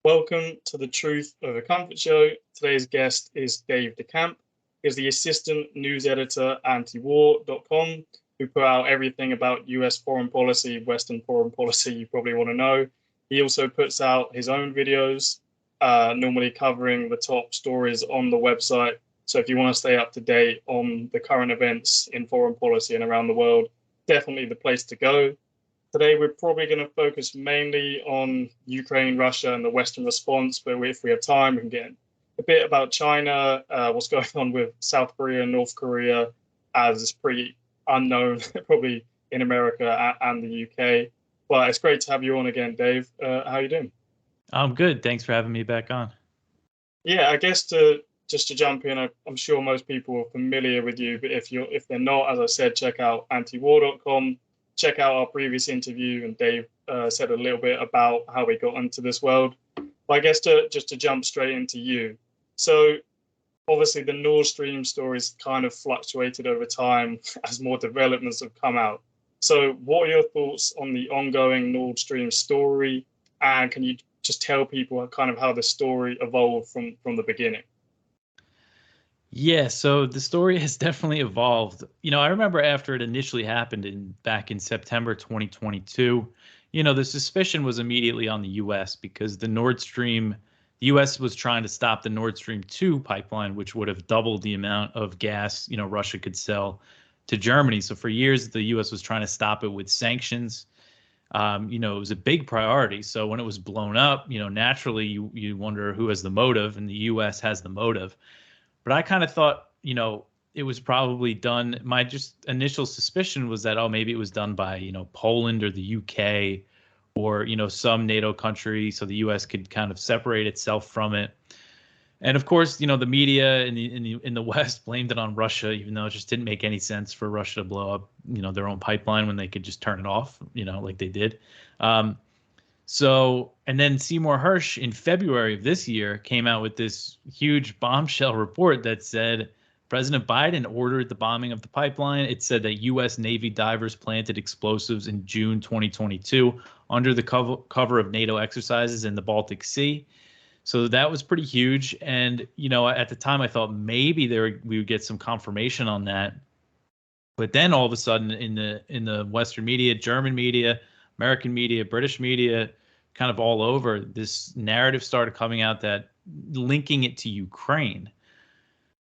Welcome to the Truth Over Comfort show. Today's guest is Dave Decamp. He's the assistant news editor at antiwar.com, who put out everything about US foreign policy, Western foreign policy you probably want to know. He also puts out his own videos, normally covering the top stories on the website. So if you want to stay up to date on the current events in foreign policy and around the world, definitely the place to go. Today, we're probably going to focus mainly on Ukraine, Russia, and the Western response. But if we have time, we can get a bit about China, what's going on with South Korea and North Korea, as it's pretty unknown, probably in America and the UK. But it's great to have you on again, Dave. How are you doing? I'm good. Thanks for having me back on. Yeah, I guess to jump in, I'm sure most people are familiar with you, but if they're not, as I said, check out antiwar.com. Check out our previous interview, and Dave said a little bit about how we got into this world. But I guess to jump straight into you. So obviously the Nordstream stories kind of fluctuated over time as more developments have come out. So what are your thoughts on the ongoing Nordstream story? And can you just tell people kind of how the story evolved from the beginning? Yeah, so the story has definitely evolved. I remember after it initially happened back in September 2022, the suspicion was immediately on the US because the US was trying to stop the Nord Stream 2 pipeline, which would have doubled the amount of gas, Russia could sell to Germany. So for years, the US was trying to stop it with sanctions. It was a big priority. So when it was blown up, naturally you wonder who has the motive, and the US has the motive. But I kind of thought, it was probably done. My just initial suspicion was that, oh, maybe it was done by, Poland or the UK or, some NATO country, so the US could kind of separate itself from it. And of course, the media in the West blamed it on Russia, even though it just didn't make any sense for Russia to blow up, their own pipeline when they could just turn it off, like they did. And then Seymour Hersh in February of this year came out with this huge bombshell report that said President Biden ordered the bombing of the pipeline. It said that U.S. Navy divers planted explosives in June 2022 under the cover of NATO exercises in the Baltic Sea. So that was pretty huge. And, at the time I thought maybe we would get some confirmation on that. But then all of a sudden in the Western media, German media, American media, British media, kind of all over, this narrative started coming out that linking it to Ukraine.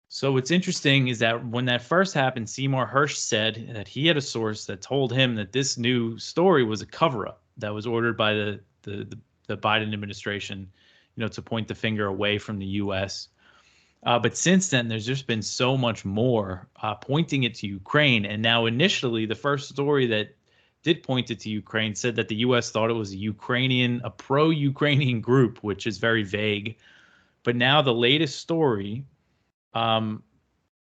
So what's interesting is that when that first happened, Seymour Hersh said that he had a source that told him that this new story was a cover-up that was ordered by the Biden administration, to point the finger away from the U.S. But since then, there's just been so much more pointing it to Ukraine. And now initially, the first story that did point it to Ukraine said that the U.S. thought it was a pro-Ukrainian group, which is very vague. But now the latest story,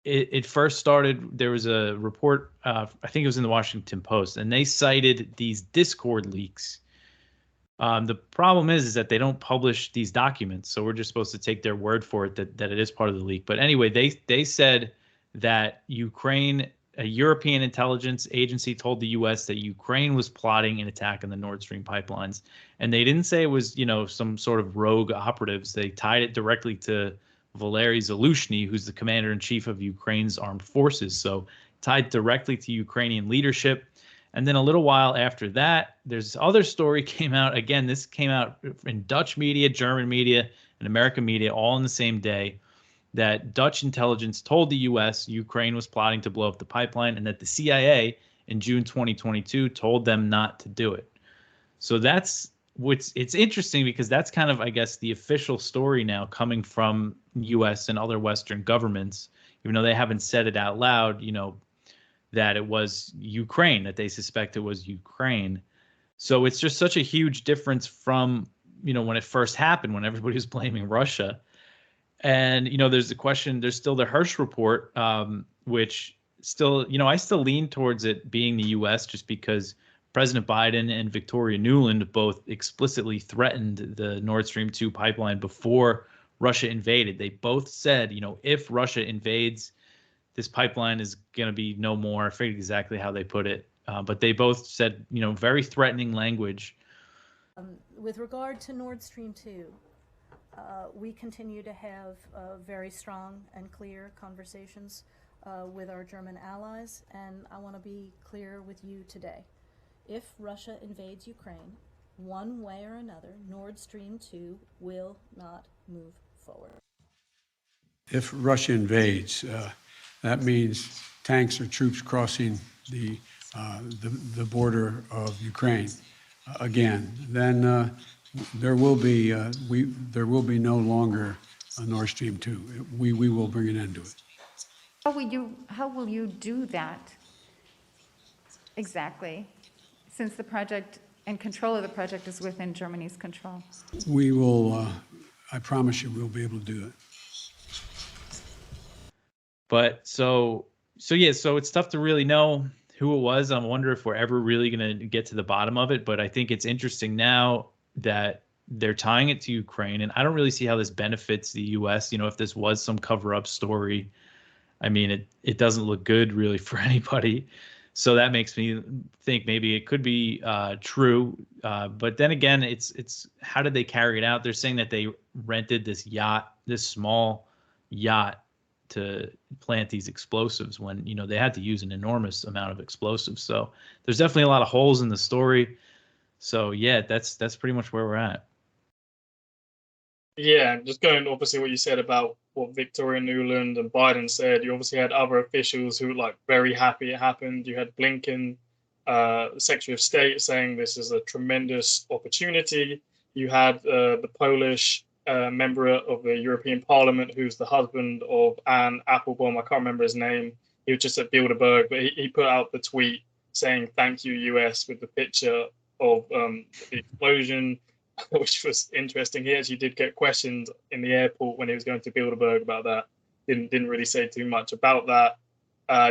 it first started, there was a report, I think it was in the Washington Post, and they cited these Discord leaks. The problem is that they don't publish these documents, so we're just supposed to take their word for it that it is part of the leak. But anyway, they said that a European intelligence agency told the U.S. that Ukraine was plotting an attack on the Nord Stream pipelines. And they didn't say it was, some sort of rogue operatives. They tied it directly to Valery Zaluzhny, who's the commander-in-chief of Ukraine's armed forces. So tied directly to Ukrainian leadership. And then a little while after that, there's other story came out. Again, this came out in Dutch media, German media, and American media all on the same day, that Dutch intelligence told the U.S. Ukraine was plotting to blow up the pipeline, and that the CIA in June 2022 told them not to do it. So it's interesting because that's kind of, I guess, the official story now coming from U.S. and other Western governments, even though they haven't said it out loud, that it was Ukraine, that they suspect it was Ukraine. So it's just such a huge difference from, when it first happened, when everybody was blaming Russia. And, there's still the Hersh report, which still, I still lean towards it being the U.S. just because President Biden and Victoria Nuland both explicitly threatened the Nord Stream 2 pipeline before Russia invaded. They both said, if Russia invades, this pipeline is going to be no more. I forget exactly how they put it, but they both said, very threatening language. With regard to Nordstream 2, we continue to have very strong and clear conversations with our German allies, and I want to be clear with you today. If Russia invades Ukraine, one way or another, Nord Stream 2 will not move forward. If Russia invades, that means tanks or troops crossing the border of Ukraine again. Then there will be no longer a Nord Stream 2. We will bring an end to it. How will you do that exactly, since the project and control of the project is within Germany's control? We will, I promise you, we'll be able to do it. But so it's tough to really know who it was. I wonder if we're ever really going to get to the bottom of it. But I think it's interesting now that they're tying it to Ukraine, and I don't really see how this benefits the U.S. You know, if this was some cover-up story, I mean, it doesn't look good really for anybody. So that makes me think maybe it could be true. But then again, it's how did they carry it out? They're saying that they rented this yacht, this small yacht, to plant these explosives when, you know, they had to use an enormous amount of explosives. So there's definitely a lot of holes in the story. So yeah, that's pretty much where we're at. Yeah, just going obviously what you said about what Victoria Nuland and Biden said. You obviously had other officials who were like very happy it happened. You had Blinken, the Secretary of State, saying this is a tremendous opportunity. You had the Polish member of the European Parliament, who's the husband of Anne Applebaum. I can't remember his name. He was just at Bilderberg, but he put out the tweet saying "Thank you, US" with the picture of the explosion, which was interesting. He actually did get questioned in the airport when he was going to Bilderberg about that. Didn't really say too much about that.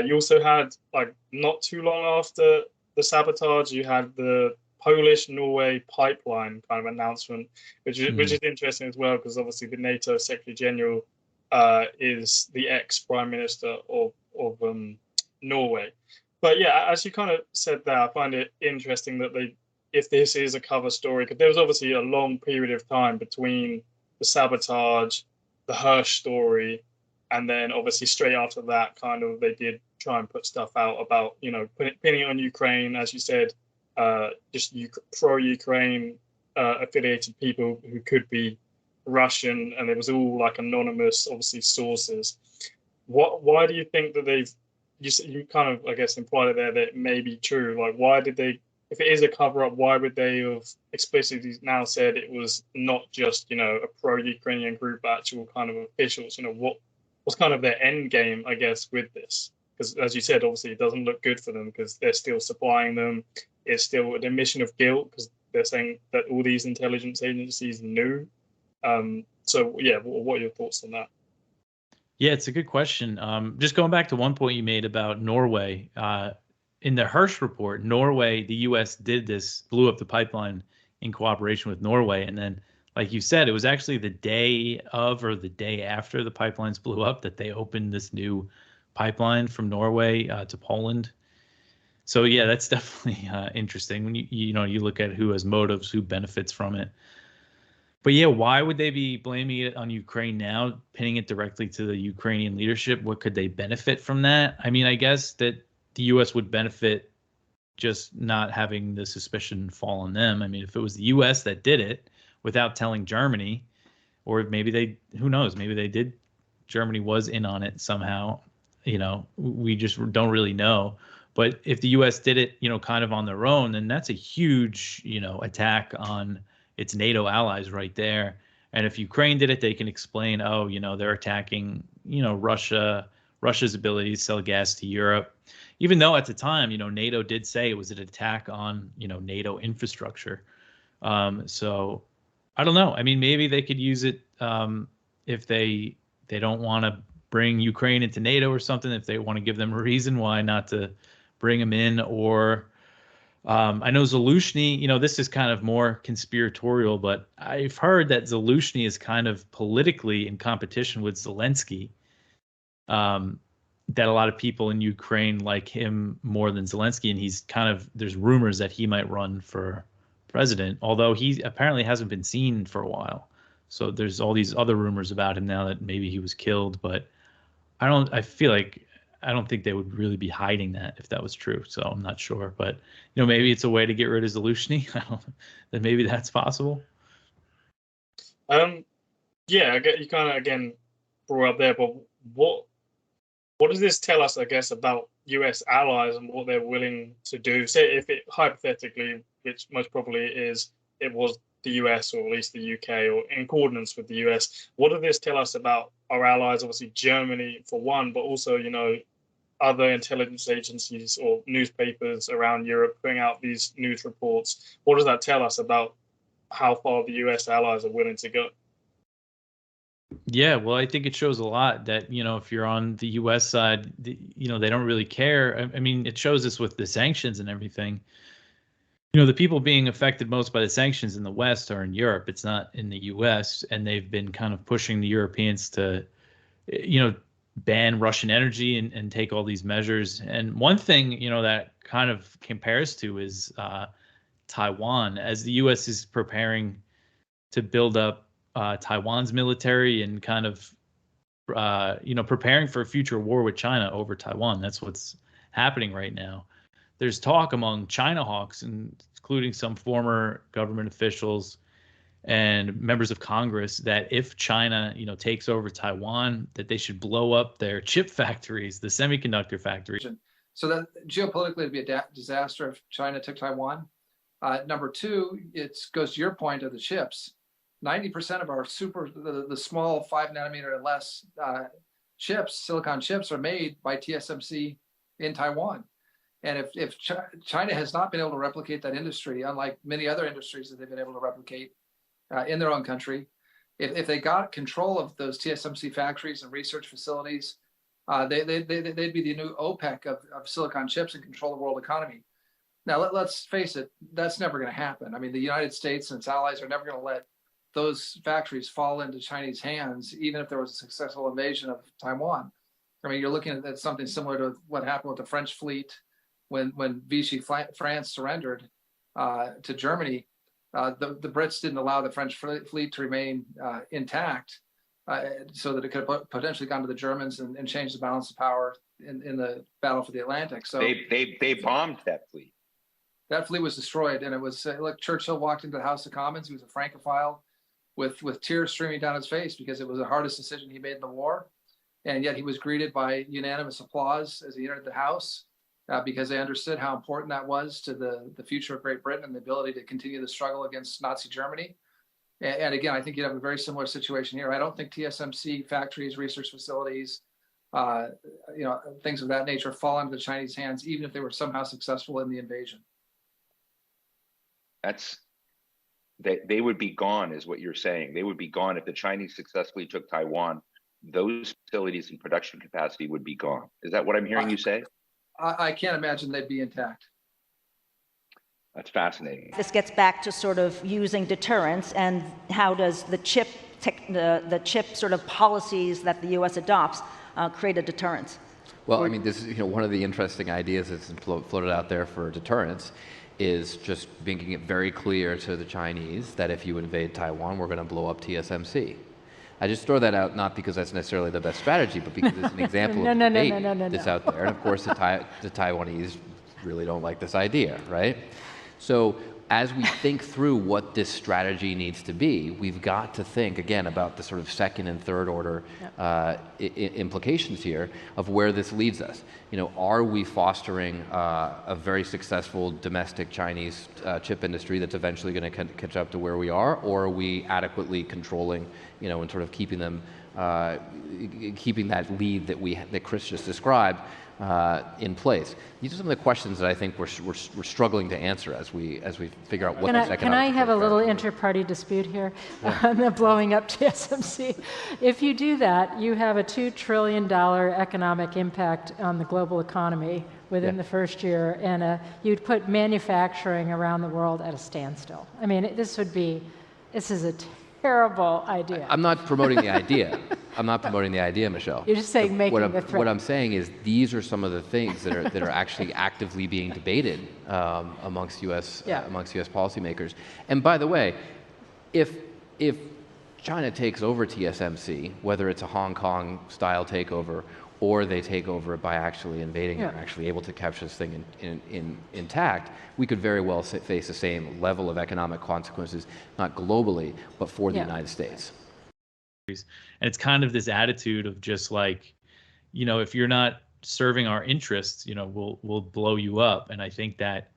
You also had, like, not too long after the sabotage, you had the Polish-Norway pipeline kind of announcement, which is interesting as well, because obviously the NATO Secretary General is the ex-Prime Minister of Norway. But yeah, as you kind of said there, I find it interesting that if this is a cover story, because there was obviously a long period of time between the sabotage, the Hirsch story, and then obviously straight after that, kind of they did try and put stuff out about, you know, pinning it on Ukraine, as you said, just pro-Ukraine affiliated people who could be Russian, and it was all like anonymous, obviously, sources. Why do you think that you kind of, I guess, implied it there that it may be true? Like, why did they, if it is a cover-up, why would they have explicitly now said it was not just, you know, a pro-Ukrainian group, but actual kind of officials? You know, what's kind of their end game, I guess, with this? Because as you said, obviously it doesn't look good for them because they're still supplying them. It's still an admission of guilt because they're saying that all these intelligence agencies knew. So yeah, what are your thoughts on that? Yeah, it's a good question. Just going back to one point you made about Norway, in the Hirsch report, Norway, the U.S. did this, blew up the pipeline in cooperation with Norway. And then, like you said, it was actually the day of or the day after the pipelines blew up that they opened this new pipeline from Norway to Poland. So yeah, that's definitely interesting when you look at who has motives, who benefits from it. But yeah, why would they be blaming it on Ukraine now, pinning it directly to the Ukrainian leadership? What could they benefit from that? I mean, I guess that the U.S. would benefit just not having the suspicion fall on them. I mean, if it was the U.S. that did it without telling Germany, or maybe who knows, maybe they did, Germany was in on it somehow, you know, we just don't really know. But if the U.S. did it, you know, kind of on their own, then that's a huge, you know, attack on its NATO allies right there. And if Ukraine did it, they can explain, oh, you know, they're attacking, you know, Russia's ability to sell gas to Europe, even though at the time, you know, NATO did say it was an attack on, you know, NATO infrastructure. So I don't know. I mean, maybe they could use it if they don't want to bring Ukraine into NATO or something, if they want to give them a reason why not to bring them in. Or I know Zelensky, you know, this is kind of more conspiratorial, but I've heard that Zelensky is kind of politically in competition with Zelensky. That a lot of people in Ukraine like him more than Zelensky, and he's kind of, there's rumors that he might run for president, although he apparently hasn't been seen for a while. So there's all these other rumors about him now that maybe he was killed, but I feel like I don't think they would really be hiding that if that was true. So I'm not sure, but maybe it's a way to get rid of Zaluzhny. Then maybe that's possible. Yeah, I get you kind of again brought up there, but what does this tell us, I guess, about US allies and what they're willing to do? Say if it hypothetically, which most probably it was the US or at least the UK or in coordinates with the US, what does this tell us about our allies? Obviously Germany for one, but also, other intelligence agencies or newspapers around Europe putting out these news reports. What does that tell us about how far the US allies are willing to go? Yeah, well, I think it shows a lot that, if you're on the US side, they don't really care. I mean, it shows us with the sanctions and everything. The people being affected most by the sanctions in the West are in Europe. It's not in the US. And they've been kind of pushing the Europeans to, ban Russian energy and take all these measures. And one thing, that kind of compares to is Taiwan, as the US is preparing to build up Taiwan's military and kind of, preparing for a future war with China over Taiwan. That's what's happening right now. There's talk among China hawks, including some former government officials and members of Congress, that if China, takes over Taiwan, that they should blow up their chip factories, the semiconductor factories. So that geopolitically it'd be a disaster if China took Taiwan. Number two, it goes to your point of the chips. 90% of our the small 5 nanometer and less chips, silicon chips, are made by TSMC in Taiwan. And if China has not been able to replicate that industry, unlike many other industries that they've been able to replicate in their own country, if they got control of those TSMC factories and research facilities, they'd be the new OPEC of silicon chips and control the world economy. Now, let's face it, that's never going to happen. I mean, the United States and its allies are never going to let those factories fall into Chinese hands, even if there was a successful invasion of Taiwan. I mean, you're looking at something similar to what happened with the French fleet when Vichy France surrendered to Germany. The Brits didn't allow the French fleet to remain intact so that it could have potentially gone to the Germans and changed the balance of power in the battle for the Atlantic. So they bombed that fleet. That fleet was destroyed, and it was like Churchill walked into the House of Commons. He was a Francophile with tears streaming down his face because it was the hardest decision he made in the war. And yet he was greeted by unanimous applause as he entered the House because they understood how important that was to the future of Great Britain and the ability to continue the struggle against Nazi Germany. And again, I think you'd have a very similar situation here. I don't think TSMC factories, research facilities, things of that nature fall into the Chinese hands, even if they were somehow successful in the invasion. They would be gone, is what you're saying. They would be gone if the Chinese successfully took Taiwan. Those facilities and production capacity would be gone. Is that what I'm hearing you say? I can't imagine they'd be intact. That's fascinating. This gets back to sort of using deterrence and how does the chip sort of policies that the U.S. adopts create a deterrence? Well, I mean, this is one of the interesting ideas that's floated out there for deterrence is just making it very clear to the Chinese that if you invade Taiwan, we're going to blow up TSMC. I just throw that out not because that's necessarily the best strategy, but because it's an example of debate that's out there. And of course, the Taiwanese really don't like this idea, right? So as we think through what this strategy needs to be, we've got to think again about the sort of second and third order implications here of where this leads us. Are we fostering a very successful domestic Chinese chip industry that's eventually going to catch up to where we are, or are we adequately controlling, and sort of keeping them, keeping that lead that Chris just described in place? These are some of the questions that I think we're struggling to answer as we figure out what this economic. Can I have a little inter-party dispute here on the blowing up TSMC? If you do that, you have a $2 trillion economic impact on the global economy within the first year, and you'd put manufacturing around the world at a standstill. I mean, this is a terrible idea. I'm not promoting the idea. I'm not promoting the idea, Michelle. You're just saying making what I'm, the threat. What I'm saying is these are some of the things that are actually actively being debated amongst U.S. Amongst U.S. policymakers. And by the way, if China takes over TSMC, whether it's a Hong Kong style takeover or they take over by actually invading and are actually able to capture this thing intact, we could very well face the same level of economic consequences, not globally, but for the United States. And it's kind of this attitude of just like, if you're not serving our interests, we'll blow you up. And I think that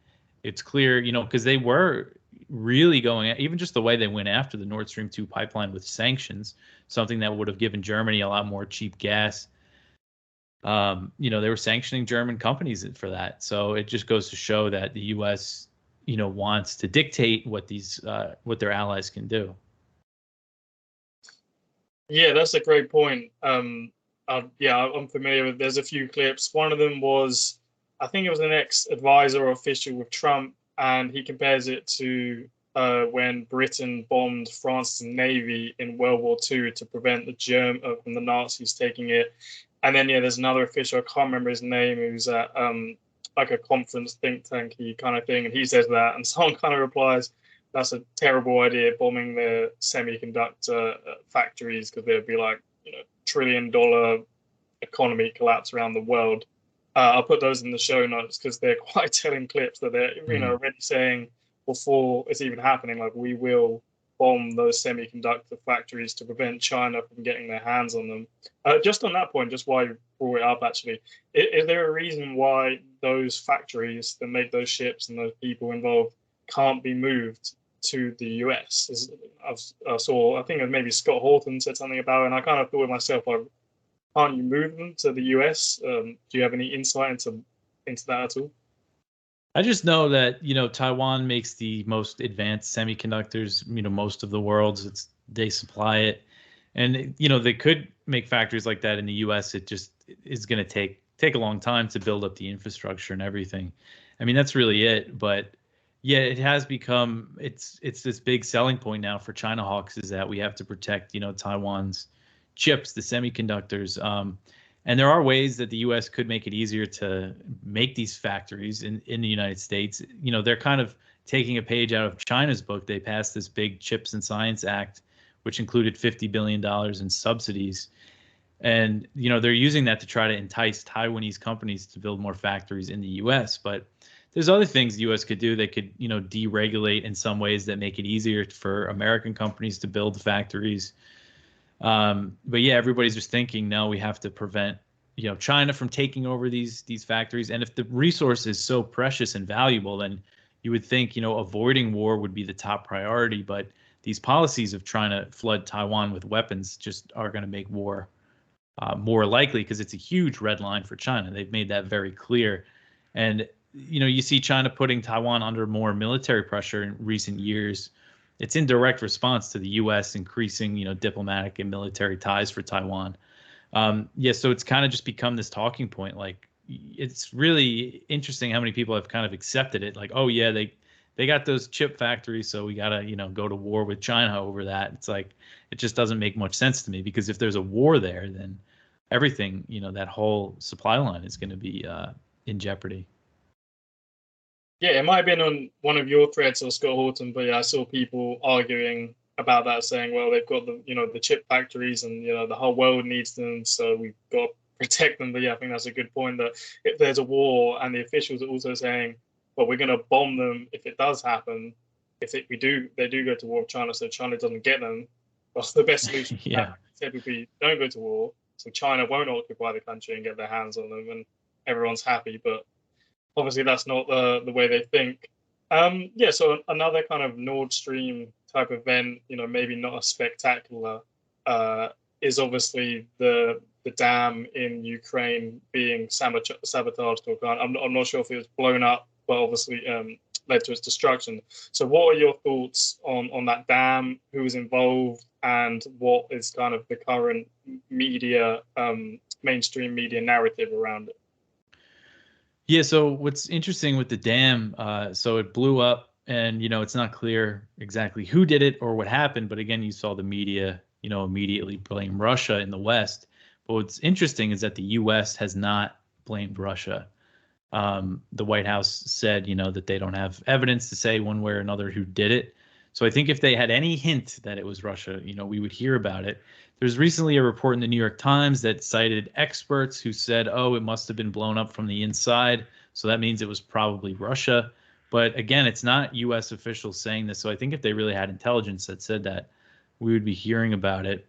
it's clear, because they were really going at, even just the way they went after the Nord Stream 2 pipeline with sanctions, something that would have given Germany a lot more cheap gas. They were sanctioning German companies for that. So it just goes to show that the U.S., wants to dictate what their allies can do. Yeah, that's a great point. I'm familiar with. There's a few clips. One of them was, I think it was an ex-advisor or official with Trump, and he compares it to when Britain bombed France's navy in World War II to prevent from the Nazis taking it. And then there's another official, I can't remember his name, who's at like a conference think tanky kind of thing, and he says that, and someone kind of replies, that's a terrible idea, bombing the semiconductor factories, because there'd be like $1 trillion economy collapse around the world. I'll put those in the show notes because they're quite telling clips that they're already saying before it's even happening, like, we will bomb those semiconductor factories to prevent China from getting their hands on them. Just on that point, just why you brought it up, actually, is there a reason why those factories that make those ships and those people involved can't be moved to the US? I saw, I think maybe Scott Horton said something about it, and I kind of thought to myself, like, can't you move them to the US? Do you have any insight into that at all? I just know that, Taiwan makes the most advanced semiconductors, most of the world's, they supply it. And, they could make factories like that in the US. It just is going to take a long time to build up the infrastructure and everything. I mean, that's really it. But yeah, it has become, it's this big selling point now for China hawks, is that we have to protect, Taiwan's chips, the semiconductors. And there are ways that the U.S. could make it easier to make these factories in the United States. They're kind of taking a page out of China's book. They passed this big Chips and Science Act, which included $50 billion in subsidies. And, they're using that to try to entice Taiwanese companies to build more factories in the U.S. But there's other things the U.S. could do. They could, deregulate in some ways that make it easier for American companies to build factories. But yeah, everybody's just thinking, no, we have to prevent, China from taking over these factories. And if the resource is so precious and valuable, then you would think, avoiding war would be the top priority. But these policies of trying to flood Taiwan with weapons just are going to make war more likely, because it's a huge red line for China. They've made that very clear. And, you see China putting Taiwan under more military pressure in recent years. It's in direct response to the U.S. increasing, diplomatic and military ties for Taiwan. So it's kind of just become this talking point. Like, it's really interesting how many people have kind of accepted it. Like, oh yeah, they got those chip factories, so we gotta, go to war with China over that. It's like, it just doesn't make much sense to me, because if there's a war there, then everything, that whole supply line is going to be in jeopardy. Yeah, it might have been on one of your threads or Scott Horton, but yeah, I saw people arguing about that, saying, well, they've got the chip factories, and the whole world needs them, so we've got to protect them. But yeah, I think that's a good point, that if there's a war, and the officials are also saying, well, we're going to bomb them if it does happen, they do go to war with China, so China doesn't get them. Well, the best solution would be don't go to war, so China won't occupy the country and get their hands on them, and everyone's happy. But obviously, that's not the way they think. So another kind of Nord Stream type event, maybe not as spectacular, is obviously the dam in Ukraine being sabotaged. I'm not sure if it was blown up, but obviously led to its destruction. So what are your thoughts on that dam, who was involved, and what is kind of the current media, mainstream media narrative around it? Yeah, so what's interesting with the dam, so it blew up, and it's not clear exactly who did it or what happened, but again, you saw the media, immediately blame Russia in the West. But what's interesting is that the U.S. has not blamed Russia. The White House said, that they don't have evidence to say one way or another who did it. So I think if they had any hint that it was Russia, we would hear about it. There's recently a report in the New York Times that cited experts who said, oh, it must have been blown up from the inside. So that means it was probably Russia. But again, it's not U.S. officials saying this. So I think if they really had intelligence that said that, we would be hearing about it.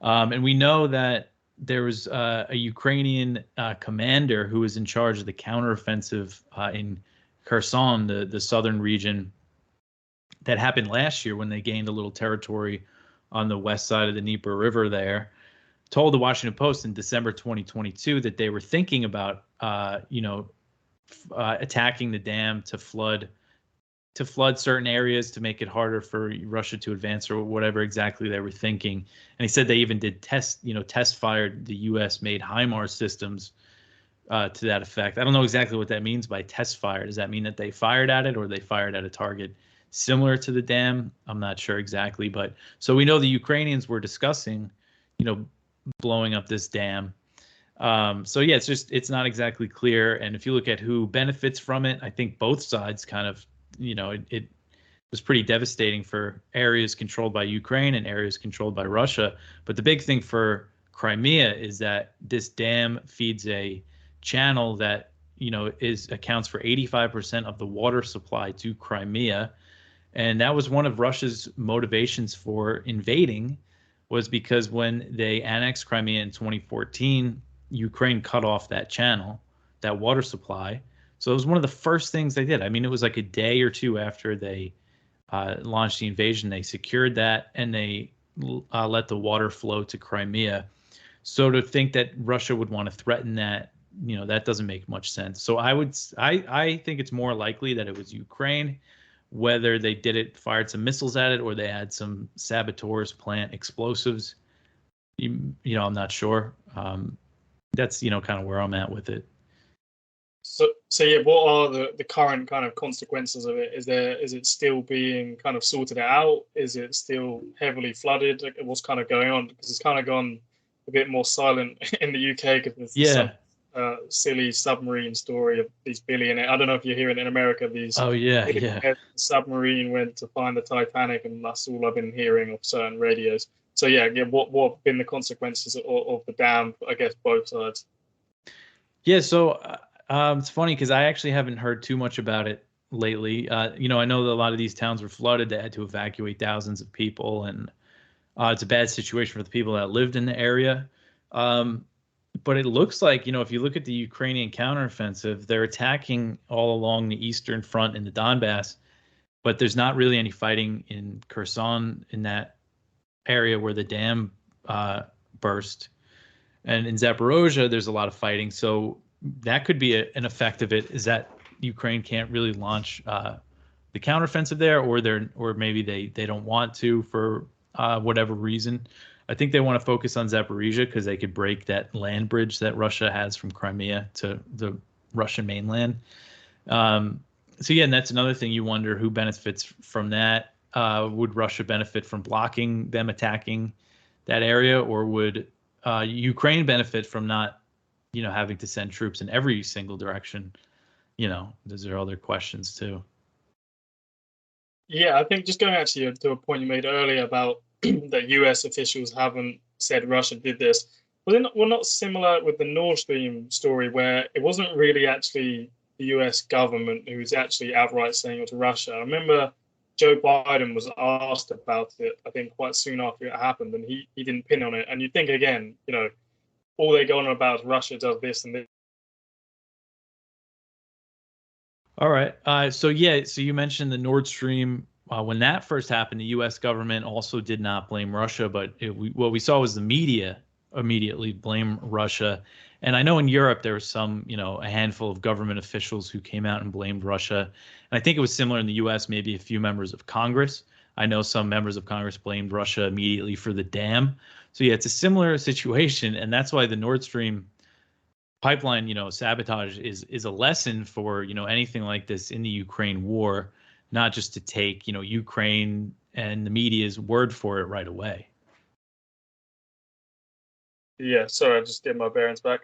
And we know that there was a Ukrainian commander who was in charge of the counteroffensive in Kherson, the southern region, that happened last year when they gained a little territory on the west side of the Dnieper River there, told the Washington Post in December 2022 that they were thinking about, attacking the dam to flood certain areas to make it harder for Russia to advance, or whatever exactly they were thinking. And he said they even did test fired the U.S.-made HIMARS systems to that effect. I don't know exactly what that means by test fire. Does that mean that they fired at it, or they fired at a target similar to the dam? I'm not sure exactly, but so we know the Ukrainians were discussing, blowing up this dam. So yeah, it's not exactly clear. And if you look at who benefits from it, I think both sides kind of, it was pretty devastating for areas controlled by Ukraine and areas controlled by Russia. But the big thing for Crimea is that this dam feeds a channel that, accounts for 85% of the water supply to Crimea. And that was one of Russia's motivations for invading, was because when they annexed Crimea in 2014, Ukraine cut off that channel, that water supply. So it was one of the first things they did. I mean, it was like a day or two after they launched the invasion, they secured that, and they let the water flow to Crimea. So to think that Russia would want to threaten that, that doesn't make much sense. So I think it's more likely that it was Ukraine. Whether they did it, fired some missiles at it, or they had some saboteurs plant explosives, I'm not sure. That's kind of where I'm at with it. So yeah, what are the current kind of consequences of it? Is it still being kind of sorted out? Is it still heavily flooded? Like, what's kind of going on? Because it's kind of gone a bit more silent in the UK because there's some silly submarine story of these billionaires. I don't know if you're hearing in America, these submarine went to find the Titanic, and that's all I've been hearing of certain radios. So yeah, what have been the consequences of the dam? I guess both sides. Yeah, so it's funny because I actually haven't heard too much about it lately. I know that a lot of these towns were flooded. They had to evacuate thousands of people, and it's a bad situation for the people that lived in the area. But it looks like, if you look at the Ukrainian counteroffensive, they're attacking all along the eastern front in the Donbass, but there's not really any fighting in Kherson, in that area where the dam burst. And in Zaporozhye, there's a lot of fighting. So that could be an effect of it, is that Ukraine can't really launch the counteroffensive there, or maybe they don't want to for whatever reason. I think they want to focus on Zaporizhia because they could break that land bridge that Russia has from Crimea to the Russian mainland. So yeah, and that's another thing you wonder who benefits from that. Would Russia benefit from blocking them attacking that area, or would Ukraine benefit from not, having to send troops in every single direction? Those are other questions too. Yeah, I think just going actually to a point you made earlier about that US officials haven't said Russia did this. Well, not similar with the Nordstream story, where it wasn't really actually the US government who was actually outright saying it was Russia. I remember Joe Biden was asked about it, I think, quite soon after it happened, and he didn't pin on it. And you think, again, all they go on about is Russia does this and this. All right. So you mentioned the Nord Stream. When that first happened, the U.S. government also did not blame Russia, but what we saw was the media immediately blame Russia. And I know in Europe there was some, a handful of government officials who came out and blamed Russia. And I think it was similar in the U.S., maybe a few members of Congress. I know some members of Congress blamed Russia immediately for the dam. So yeah, it's a similar situation, and that's why the Nord Stream pipeline, sabotage is a lesson for, anything like this in the Ukraine war, not just to take, Ukraine and the media's word for it right away. Yeah, sorry, I just get my bearings back.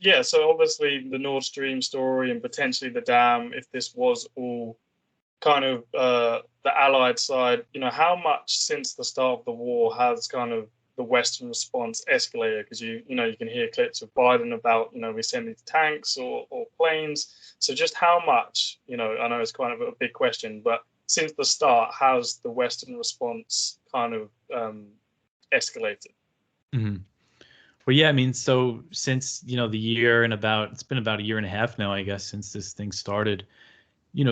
Yeah, so obviously the Nord Stream story and potentially the dam, if this was all kind of the Allied side, how much since the start of the war has kind of the Western response escalated? Because you can hear clips of Biden about, we send these tanks or planes. So just how much, I know it's kind of a big question, but since the start, has the Western response kind of escalated? Hmm. Well, yeah, I mean, so since, the year and it's been about a year and a half now, I guess, since this thing started.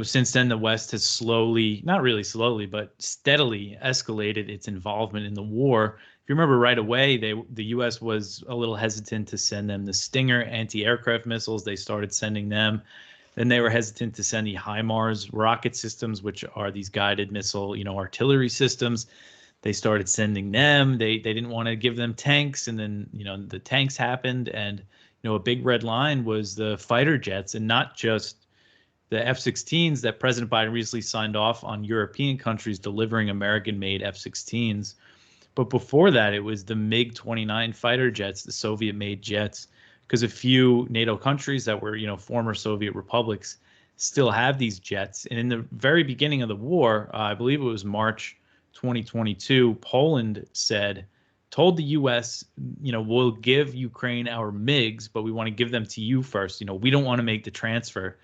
Since then, the West has slowly, not really slowly, but steadily escalated its involvement in the war. If you remember right away, the U.S. was a little hesitant to send them the Stinger anti-aircraft missiles. They started sending them. Then they were hesitant to send the HIMARS rocket systems, which are these guided missile, artillery systems. They started sending them. They didn't want to give them tanks, and then the tanks happened, and a big red line was the fighter jets, and not just the F-16s that President Biden recently signed off on European countries delivering American-made F-16s. But before that, it was the MiG-29 fighter jets, the Soviet-made jets, because a few NATO countries that were, former Soviet republics still have these jets. And in the very beginning of the war, I believe it was March 2022, Poland told the U.S., we'll give Ukraine our MiGs, but we want to give them to you first. We don't want to make the transfer.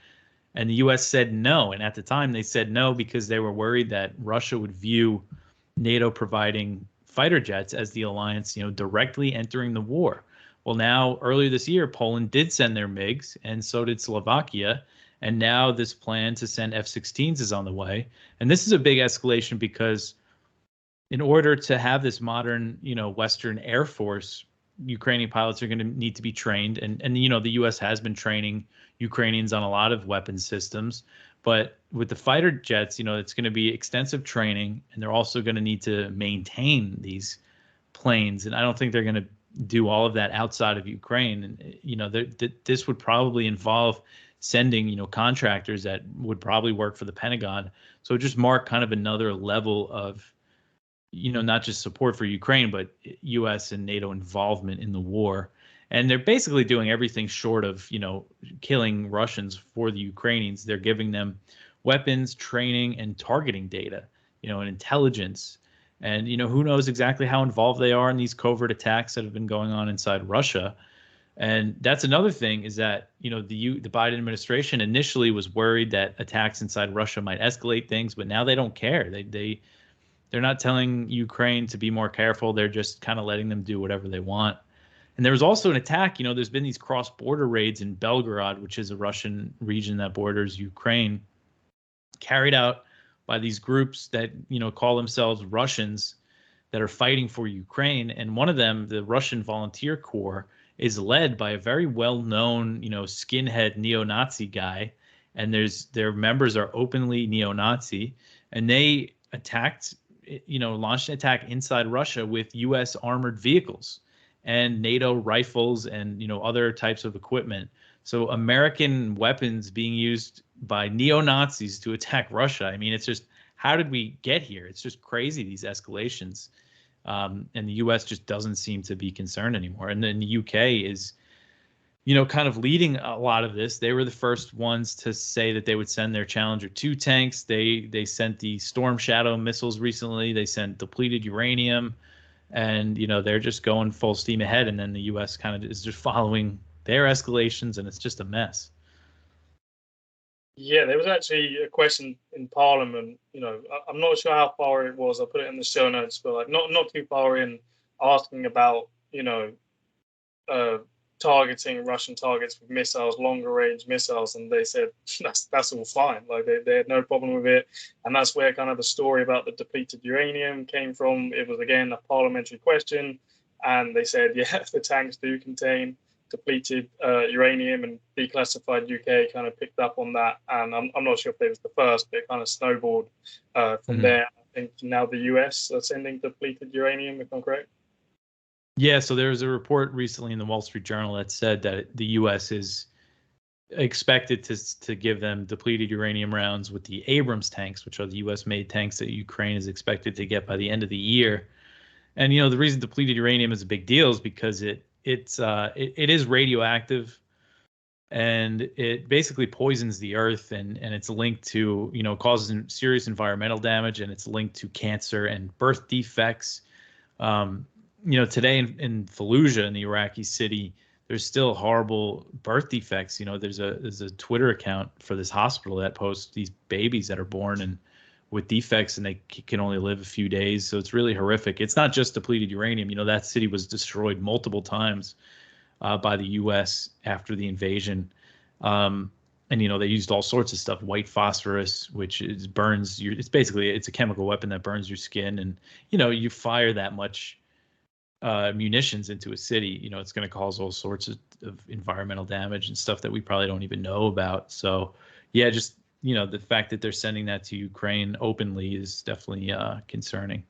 And the U.S. said no. And at the time, they said no because they were worried that Russia would view NATO providing fighter jets as the alliance, directly entering the war. Well, now, earlier this year, Poland did send their MiGs, and so did Slovakia. And now this plan to send F-16s is on the way. And this is a big escalation because in order to have this modern, Western Air Force, Ukrainian pilots are going to need to be trained. And the U.S. has been training Ukrainians on a lot of weapon systems. But with the fighter jets, it's going to be extensive training, and they're also going to need to maintain these planes. And I don't think they're going to do all of that outside of Ukraine. And, this would probably involve sending, contractors that would probably work for the Pentagon. So just mark kind of another level of, not just support for Ukraine, but U.S. and NATO involvement in the war. And they're basically doing everything short of, killing Russians for the Ukrainians. They're giving them weapons, training, and targeting data, and intelligence. And, who knows exactly how involved they are in these covert attacks that have been going on inside Russia. And that's another thing is that, the Biden administration initially was worried that attacks inside Russia might escalate things, but now they don't care. They're not telling Ukraine to be more careful. They're just kind of letting them do whatever they want. And there was also an attack, there's been these cross-border raids in Belgorod, which is a Russian region that borders Ukraine, carried out by these groups that, call themselves Russians that are fighting for Ukraine. And one of them, the Russian Volunteer Corps, is led by a very well-known, skinhead neo-Nazi guy. And their members are openly neo-Nazi. And they attacked, launched an attack inside Russia with U.S. armored vehicles and NATO rifles and, other types of equipment. So American weapons being used by neo-Nazis to attack Russia. I mean, it's just, how did we get here? It's just crazy, these escalations. And the U.S. just doesn't seem to be concerned anymore. And then the U.K. is, kind of leading a lot of this. They were the first ones to say that they would send their Challenger 2 tanks. They sent the Storm Shadow missiles recently. They sent depleted uranium. And, they're just going full steam ahead. And then the U.S. kind of is just following their escalations, and it's just a mess. Yeah, there was actually a question in Parliament. I'm not sure how far it was. I'll put it in the show notes, but like not too far in, asking about targeting Russian targets with missiles, longer range missiles, and they said that's all fine. Like they had no problem with it, and that's where kind of the story about the depleted uranium came from. It was again a parliamentary question, and they said, yeah, the tanks do contain depleted uranium, and Declassified UK kind of picked up on that. And I'm not sure if they was the first, but it kind of snowballed from there. I think now the US are sending depleted uranium, if I'm correct. Yeah, so there was a report recently in the Wall Street Journal that said that the U.S. is expected to give them depleted uranium rounds with the Abrams tanks, which are the U.S.-made tanks that Ukraine is expected to get by the end of the year. And the reason depleted uranium is a big deal is because it is radioactive, and it basically poisons the earth, and it's linked to, causes serious environmental damage, and it's linked to cancer and birth defects. Today in Fallujah, in the Iraqi city, there's still horrible birth defects. There's a Twitter account for this hospital that posts these babies that are born and with defects, and they can only live a few days. So it's really horrific. It's not just depleted uranium. That city was destroyed multiple times by the U.S. after the invasion. And they used all sorts of stuff, white phosphorus, which burns your. It's a chemical weapon that burns your skin, and you fire that much munitions into a city, it's going to cause all sorts of environmental damage and stuff that we probably don't even know about. So, yeah, just the fact that they're sending that to Ukraine openly is definitely concerning.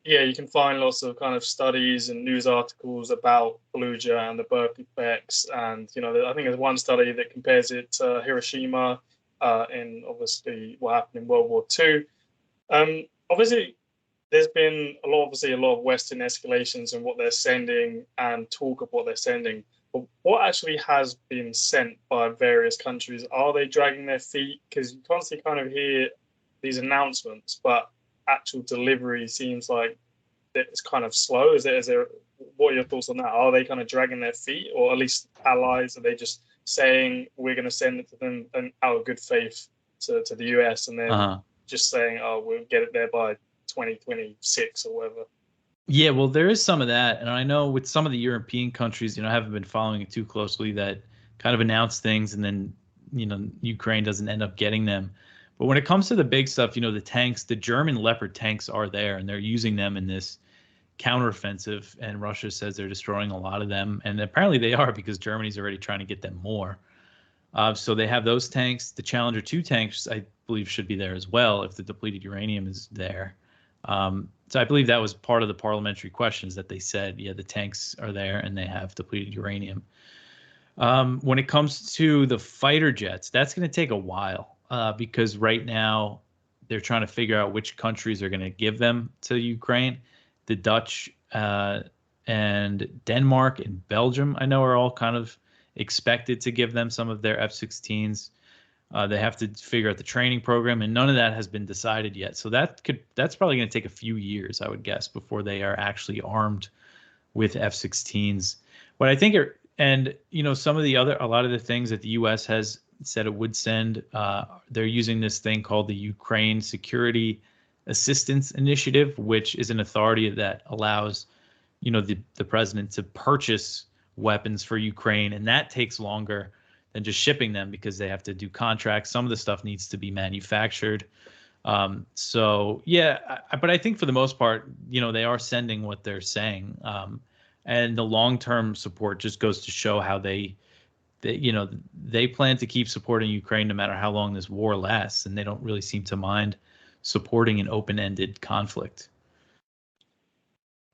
Yeah, you can find lots of kind of studies and news articles about Fallujah and the birth effects. And, I think there's one study that compares it to Hiroshima in obviously what happened in World War II. Obviously, there's been a lot of Western escalations and what they're sending and talk of what they're sending. But what actually has been sent by various countries? Are they dragging their feet? Because you constantly kind of hear these announcements, but actual delivery seems like it's kind of slow. Is there? What are your thoughts on that? Are they kind of dragging their feet, or at least allies? Are they just saying we're going to send it to them and out of good faith to the US, and then just saying, oh, we'll get it there by 2026 or whatever? Yeah, well, there is some of that, and I know with some of the European countries, I haven't been following it too closely, that kind of announce things and then Ukraine doesn't end up getting them. But when it comes to the big stuff, the tanks, the German Leopard tanks are there, and they're using them in this counteroffensive, and Russia says they're destroying a lot of them, and apparently they are, because Germany's already trying to get them more. So they have those tanks. The Challenger 2 tanks, I believe, should be there as well if the depleted uranium is there. So I believe that was part of the parliamentary questions, that they said, yeah, the tanks are there and they have depleted uranium. When it comes to the fighter jets, that's going to take a while because right now they're trying to figure out which countries are going to give them to Ukraine. The Dutch and Denmark and Belgium, I know, are all kind of expected to give them some of their F-16s. They have to figure out the training program, and none of that has been decided yet. So that's probably going to take a few years, I would guess, before they are actually armed with F-16s. What I think are, and some of a lot of the things that the U.S. has said it would send, they're using this thing called the Ukraine Security Assistance Initiative, which is an authority that allows, the president to purchase weapons for Ukraine, and that takes longer than just shipping them because they have to do contracts. Some of the stuff needs to be manufactured. So yeah, but I think for the most part, they are sending what they're saying. And the long-term support just goes to show how they plan to keep supporting Ukraine no matter how long this war lasts, and they don't really seem to mind supporting an open-ended conflict.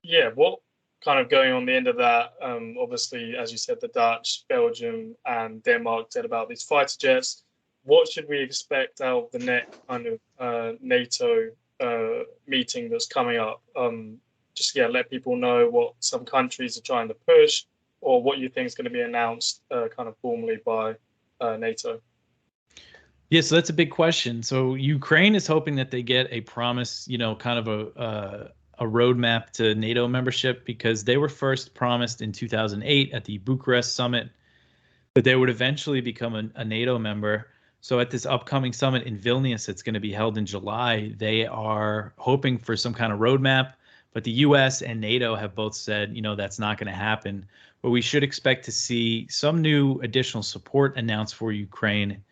Yeah, what kind of going on the end of that, obviously, as you said, the Dutch, Belgium, and Denmark said about these fighter jets. What should we expect out of the next kind of NATO meeting that's coming up? Let people know what some countries are trying to push, or what you think is going to be announced kind of formally by NATO. Yeah, so that's a big question. So Ukraine is hoping that they get a promise, kind of a roadmap to NATO membership, because they were first promised in 2008 at the Bucharest summit that they would eventually become a NATO member. So at this upcoming summit in Vilnius, it's going to be held in July, they are hoping for some kind of roadmap. But the U.S. and NATO have both said, that's not going to happen. But we should expect to see some new additional support announced for Ukraine.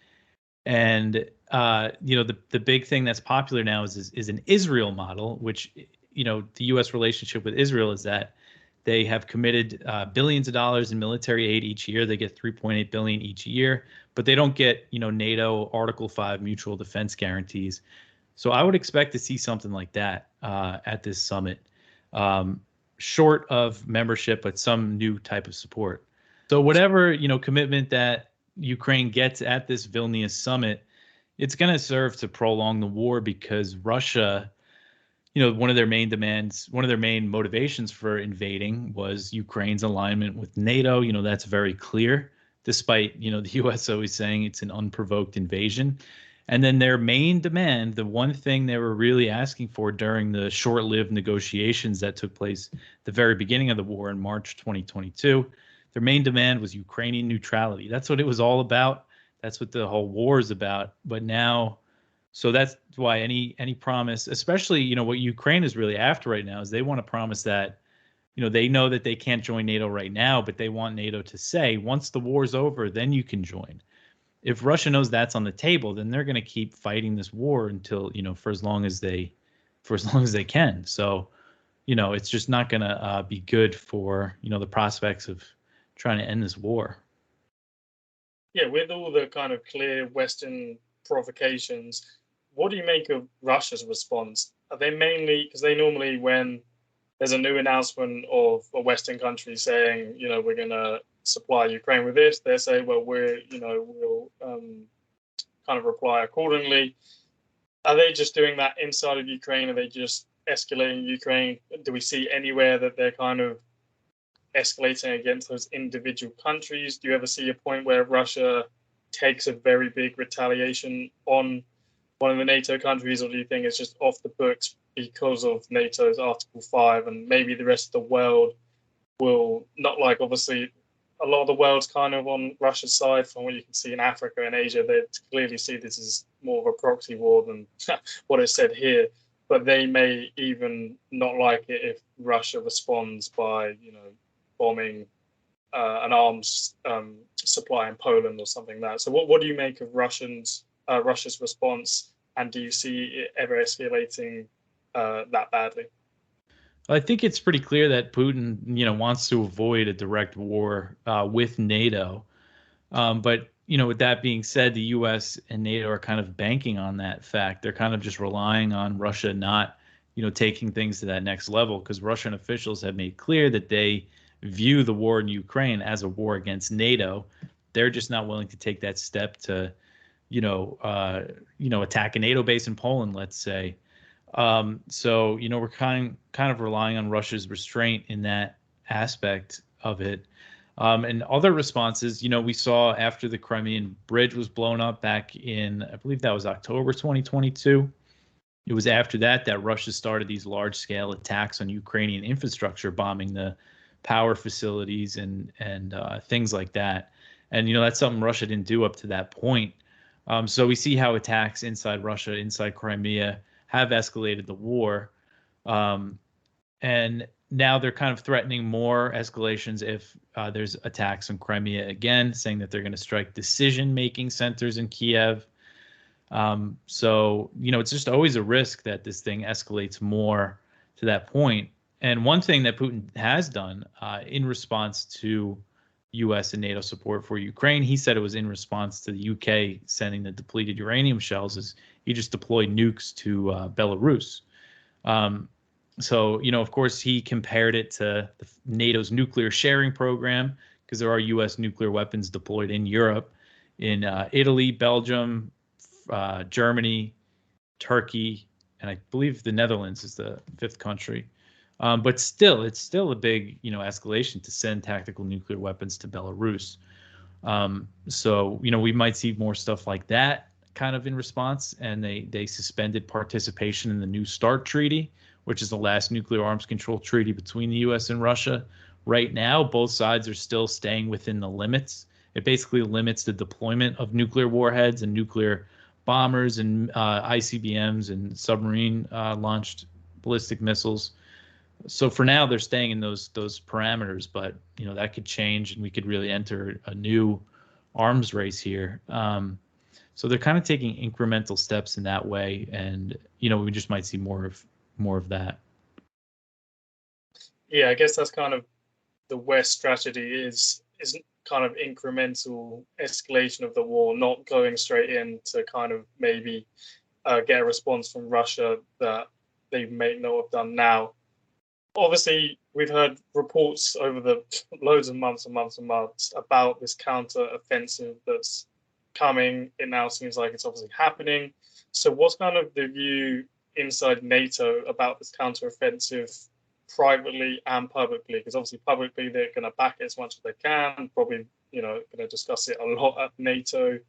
And, the big thing that's popular now is an Israel model, which, the U.S. relationship with Israel is that they have committed billions of dollars in military aid each year. They get $3.8 billion each year, but they don't get, NATO Article 5 mutual defense guarantees. So I would expect to see something like that at this summit, short of membership, but some new type of support. So whatever, commitment that Ukraine gets at this Vilnius summit, it's going to serve to prolong the war, because Russia, one of their main demands, one of their main motivations for invading was Ukraine's alignment with NATO. That's very clear, despite, the U.S. always saying it's an unprovoked invasion. And then their main demand, the one thing they were really asking for during the short-lived negotiations that took place at the very beginning of the war in March 2022, their main demand was Ukrainian neutrality. That's what it was all about. That's what the whole war is about. But now, so that's why any promise, especially, what Ukraine is really after right now, is they want to promise that, they know that they can't join NATO right now, but they want NATO to say, once the war's over, then you can join. If Russia knows that's on the table, then they're going to keep fighting this war until, for as long as they can. So, it's just not going to be good for, the prospects of trying to end this war. Yeah, with all the kind of clear Western provocations, what do you make of Russia's response? Are they mainly, because they normally, when there's a new announcement of a Western country saying, we're going to supply Ukraine with this, they say, well, we'll kind of reply accordingly. Are they just doing that inside of Ukraine? Are they just escalating Ukraine? Do we see anywhere that they're kind of escalating against those individual countries? Do you ever see a point where Russia takes a very big retaliation on one of the NATO countries, or do you think it's just off the books because of NATO's Article 5 and maybe the rest of the world will not, like, obviously a lot of the world's kind of on Russia's side from what you can see in Africa and Asia. They clearly see this as more of a proxy war than what is said here, but they may even not like it if Russia responds by, bombing an arms supply in Poland or something like that. So what do you make of Russia's response, and do you see it ever escalating that badly? I think it's pretty clear that Putin, wants to avoid a direct war with NATO. But, with that being said, the U.S. and NATO are kind of banking on that fact. They're kind of just relying on Russia not, taking things to that next level, because Russian officials have made clear that they view the war in Ukraine as a war against NATO. They're just not willing to take that step to, attack a NATO base in Poland, let's say. So, we're kind of relying on Russia's restraint in that aspect of it. And other responses, we saw after the Crimean Bridge was blown up back in, I believe that was October 2022. It was after that Russia started these large-scale attacks on Ukrainian infrastructure, bombing the power facilities and things like that. And, that's something Russia didn't do up to that point. So we see how attacks inside Russia, inside Crimea, have escalated the war. And now they're kind of threatening more escalations if there's attacks on Crimea again, saying that they're going to strike decision-making centers in Kiev. So, it's just always a risk that this thing escalates more to that point. And one thing that Putin has done in response to U.S. and NATO support for Ukraine, he said it was in response to the U.K. sending the depleted uranium shells, is he just deployed nukes to Belarus. So, of course, he compared it to NATO's nuclear sharing program, because there are U.S. nuclear weapons deployed in Europe, in Italy, Belgium, Germany, Turkey, and I believe the Netherlands is the fifth country. But still, it's still a big, escalation to send tactical nuclear weapons to Belarus. So, we might see more stuff like that kind of in response. And they suspended participation in the New START Treaty, which is the last nuclear arms control treaty between the U.S. and Russia. Right now, both sides are still staying within the limits. It basically limits the deployment of nuclear warheads and nuclear bombers and ICBMs and submarine launched ballistic missiles. So for now, they're staying in those parameters, but that could change, and we could really enter a new arms race here. So they're kind of taking incremental steps in that way, and we just might see more of that. Yeah, I guess that's kind of the West strategy is kind of incremental escalation of the war, not going straight in to kind of maybe get a response from Russia that they may not have done now. Obviously, we've heard reports over the loads of months and months and months about this counter-offensive that's coming. It now seems like it's obviously happening. So what's kind of the view inside NATO about this counteroffensive privately and publicly? Because obviously publicly they're going to back it as much as they can, probably, going to discuss it a lot at NATO,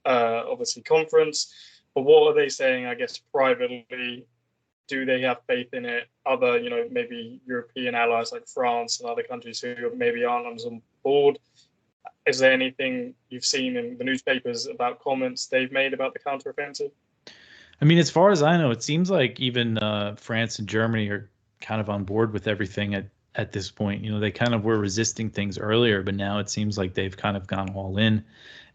obviously conference. But what are they saying, I guess, privately? Do they have faith in it? Other, maybe European allies like France and other countries who maybe aren't on board. Is there anything you've seen in the newspapers about comments they've made about the counteroffensive? I mean, as far as I know, it seems like even France and Germany are kind of on board with everything at this point. They kind of were resisting things earlier, but now it seems like they've kind of gone all in.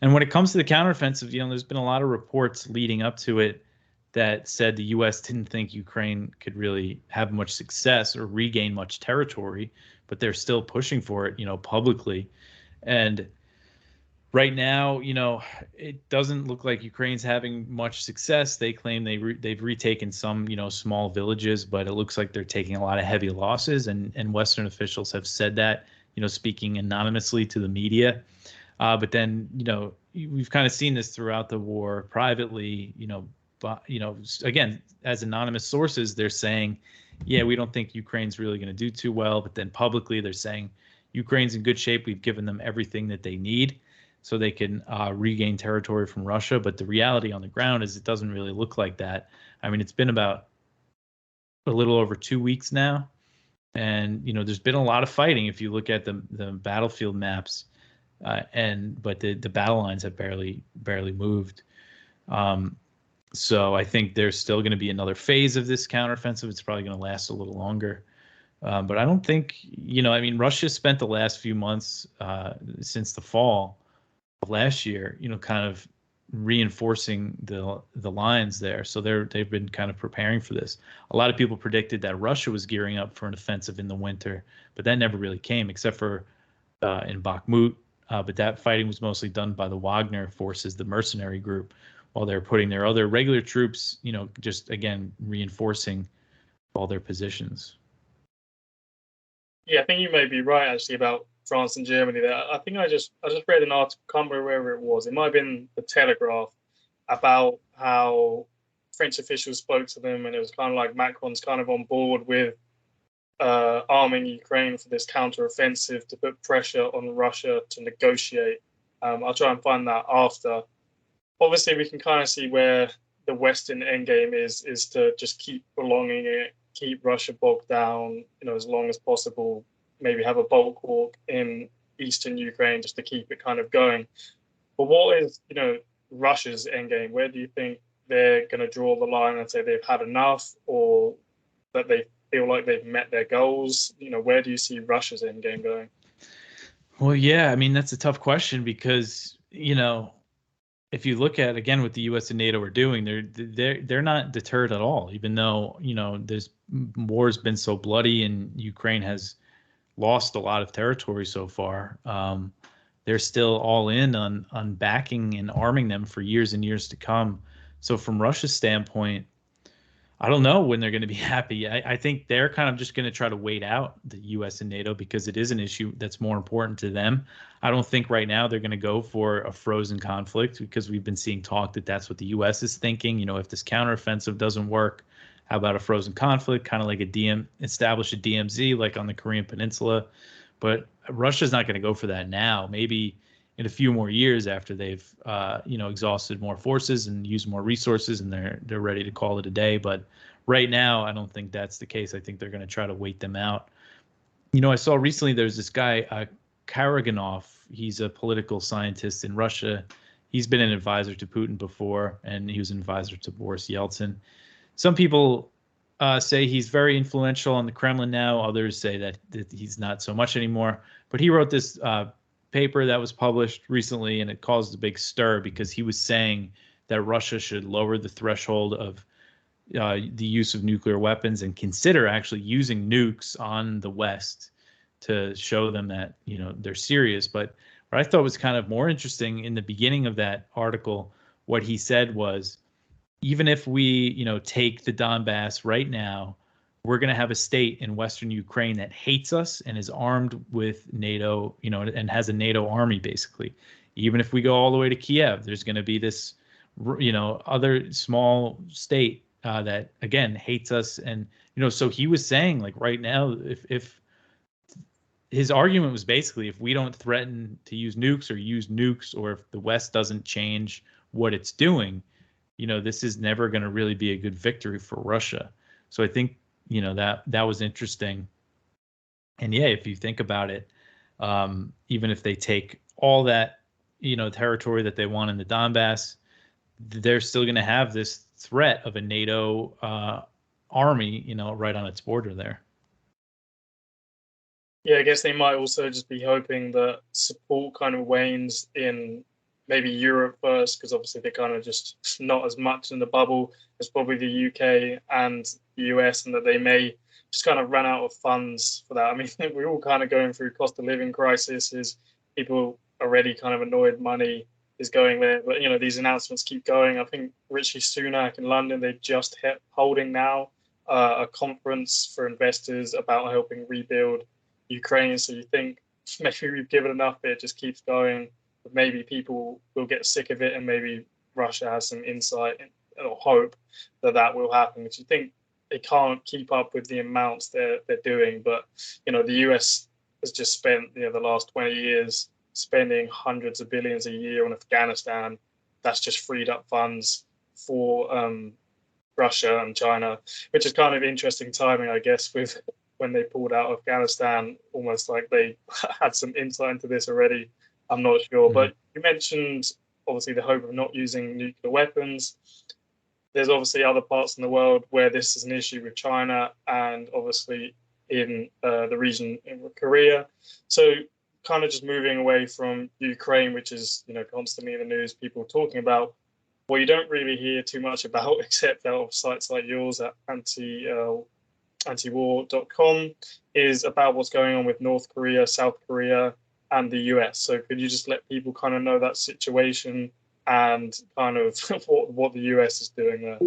And when it comes to the counteroffensive, there's been a lot of reports leading up to it that said the U.S. didn't think Ukraine could really have much success or regain much territory, but they're still pushing for it, publicly. And right now, it doesn't look like Ukraine's having much success. They claim they've retaken some, small villages, but it looks like they're taking a lot of heavy losses. And Western officials have said that, speaking anonymously to the media. But then, we've kind of seen this throughout the war privately, but, again, as anonymous sources, they're saying, yeah, we don't think Ukraine's really going to do too well. But then publicly, they're saying Ukraine's in good shape. We've given them everything that they need so they can regain territory from Russia. But the reality on the ground is it doesn't really look like that. I mean, it's been about a little over 2 weeks now. And, there's been a lot of fighting if you look at the battlefield maps. But the battle lines have barely moved. So I think there's still going to be another phase of this counteroffensive. It's probably going to last a little longer. But I don't think, Russia spent the last few months since the fall of last year, kind of reinforcing the lines there. So they've been kind of preparing for this. A lot of people predicted that Russia was gearing up for an offensive in the winter, but that never really came except for in Bakhmut. But that fighting was mostly done by the Wagner forces, the mercenary group, while they're putting their other regular troops, just again reinforcing all their positions. Yeah, I think you may be right actually about France and Germany there. I think I just read an article, can't remember where it was. It might have been the Telegraph, about how French officials spoke to them, and it was kind of like Macron's kind of on board with arming Ukraine for this counteroffensive to put pressure on Russia to negotiate. I'll try and find that after. Obviously, we can kind of see where the Western endgame is to just keep prolonging it, keep Russia bogged down, as long as possible. Maybe have a bulwark in eastern Ukraine just to keep it kind of going. But what is, Russia's endgame? Where do you think they're going to draw the line and say they've had enough, or that they feel like they've met their goals? Where do you see Russia's endgame going? Well, yeah, I mean, that's a tough question because, if you look at, again, what the U.S. and NATO are doing, they're not deterred at all, even though, this war's been so bloody and Ukraine has lost a lot of territory so far. They're still all in on backing and arming them for years and years to come. So from Russia's standpoint, I don't know when they're going to be happy. I think they're kind of just going to try to wait out the U.S. and NATO because it is an issue that's more important to them. I don't think right now they're going to go for a frozen conflict because we've been seeing talk that that's what the U.S. is thinking. If this counteroffensive doesn't work, how about a frozen conflict, kind of like establish a DMZ like on the Korean Peninsula? But Russia's not going to go for that now. Maybe in a few more years after they've exhausted more forces and used more resources and they're ready to call it a day. But right now, I don't think that's the case. I think they're going to try to wait them out. I saw recently there's this guy, Karaganov. He's a political scientist in Russia. He's been an advisor to Putin before, and he was an advisor to Boris Yeltsin. Some people say he's very influential on the Kremlin now. Others say that he's not so much anymore. But he wrote this paper that was published recently, and it caused a big stir because he was saying that Russia should lower the threshold of the use of nuclear weapons and consider actually using nukes on the West to show them that they're serious. But what I thought was kind of more interesting in the beginning of that article, what he said was, even if we take the Donbass right now, we're going to have a state in Western Ukraine that hates us and is armed with NATO, and has a NATO army, basically. Even if we go all the way to Kiev, there's going to be this, other small state that again hates us. And so he was saying, like, right now, if his argument was basically, if we don't threaten to use nukes, or if the West doesn't change what it's doing, this is never going to really be a good victory for Russia. So I think that was interesting. And yeah, if you think about it, even if they take all that territory that they want in the Donbass, they're still going to have this threat of a NATO army, right on its border there. Yeah, I guess they might also just be hoping that support kind of wanes in maybe Europe first, because obviously they're kind of just not as much in the bubble as probably the UK and the US, and that they may just kind of run out of funds for that. I mean, we're all kind of going through cost of living crises. People already kind of annoyed money is going there, but these announcements keep going. I think Rishi Sunak in London, they just holding now a conference for investors about helping rebuild Ukraine. So you think maybe we've given enough, it just keeps going, but maybe people will get sick of it, and maybe Russia has some insight or hope that will happen. Because you think they can't keep up with the amounts they're doing, but the US has just spent the last 20 years spending hundreds of billions a year on Afghanistan. That's just freed up funds for Russia and China, which is kind of interesting timing, I guess, with when they pulled out of Afghanistan, almost like they had some insight into this already. I'm not sure. But you mentioned, obviously, the hope of not using nuclear weapons. There's obviously other parts in the world where this is an issue with China, and obviously in the region in Korea. So kind of just moving away from Ukraine, which is constantly in the news, people talking about, what you don't really hear too much about, except out of sites like yours at antiwar.com, is about what's going on with North Korea, South Korea, and the US. So could you just let people kind of know that situation and kind of what the US is doing there?